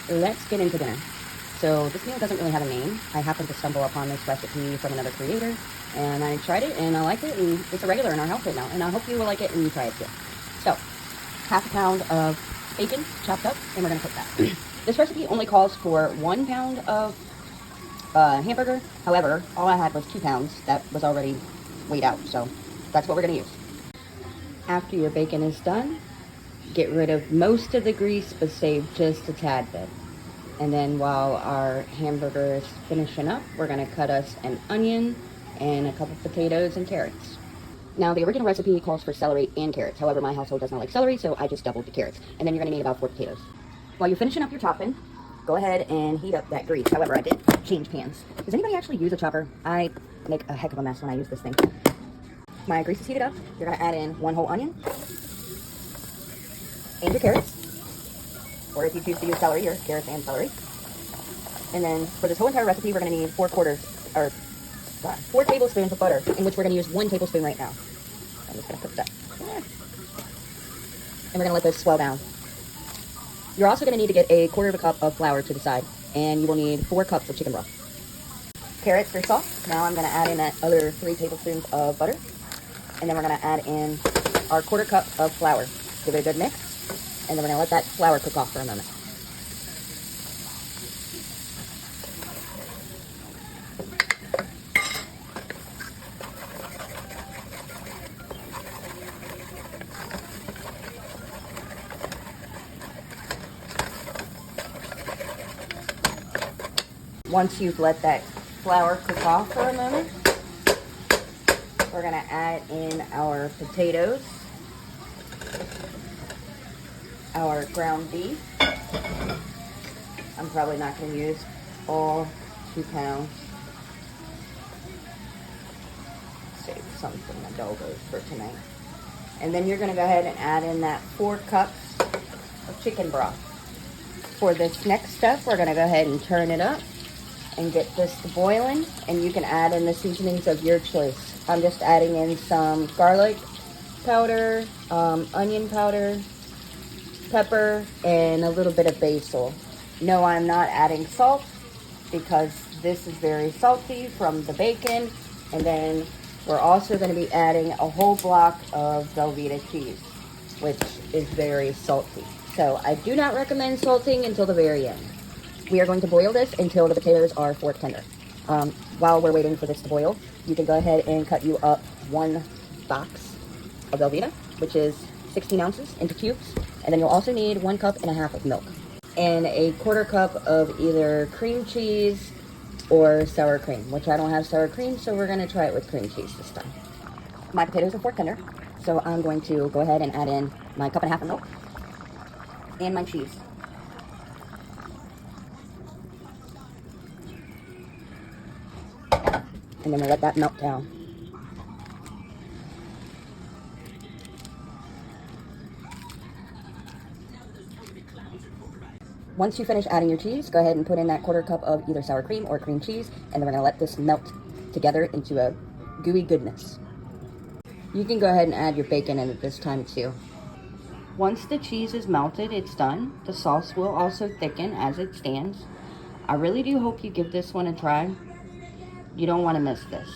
let's get into dinner. So this meal doesn't really have a name. I happened to stumble upon this recipe from another creator, and I tried it, and I liked it, and it's a regular in our household now, and I hope you will like it and you try it too. So, half a pound of bacon chopped up, and we're going to cook that. This recipe only calls for 1 pound of hamburger. However, all I had was 2 pounds that was already weighed out, so that's what we're going to use. After your bacon is done, get rid of most of the grease, but save just a tad bit. And then while our hamburger is finishing up, we're going to cut us an onion and a couple potatoes and carrots. Now, the original recipe calls for celery and carrots. However, my household does not like celery, so I just doubled the carrots. And then you're going to need about 4 potatoes. While you're finishing up your chopping, go ahead and heat up that grease. However, I did change pans. Does anybody actually use a chopper? I make a heck of a mess when I use this thing. My grease is heated up. You're going to add in 1 whole onion and your carrots. Or if you choose to use celery, your carrots and celery. And then for this whole entire recipe, we're going to need 4 tablespoons of butter, in which we're going to use 1 tablespoon right now. I'm just going to put that there. And we're going to let this swell down. You're also going to need to get a 1/4 cup of flour to the side, and you will need 4 cups of chicken broth. Carrots are soft. Now I'm going to add in that other 3 tablespoons of butter, and then we're going to add in our 1/4 cup of flour. Give it a good mix, and then we're going to let that flour cook off for a moment. Once you've let that flour cook off for a moment, we're going to add in our potatoes, our ground beef. I'm probably not going to use all 2 pounds. Save some for my doggos for tonight. And then you're going to go ahead and add in that 4 cups of chicken broth. For this next step, we're going to go ahead and turn it up and get this to boiling, and you can add in the seasonings of your choice. I'm just adding in some garlic powder, onion powder, pepper, and a little bit of basil. No, I'm not adding salt because this is very salty from the bacon. And then we're also going to be adding a whole block of Velveeta cheese, which is very salty. So I do not recommend salting until the very end. We are going to boil this until the potatoes are fork tender. While we're waiting for this to boil, you can go ahead and cut you up 1 box of Velveeta, which is 16 ounces, into cubes. And then you'll also need 1.5 cups of milk and a 1/4 cup of either cream cheese or sour cream, which I don't have sour cream, so we're going to try it with cream cheese this time. My potatoes are fork tender, so I'm going to go ahead and add in my 1.5 cups of milk and my cheese. And then we'll let that melt down. Once you finish adding your cheese, go ahead and put in that 1/4 cup of either sour cream or cream cheese, and then we're going to let this melt together into a gooey goodness. You can go ahead and add your bacon in at this time too. Once the cheese is melted, it's done. The sauce will also thicken as it stands. I really do hope you give this one a try. You don't want to miss this.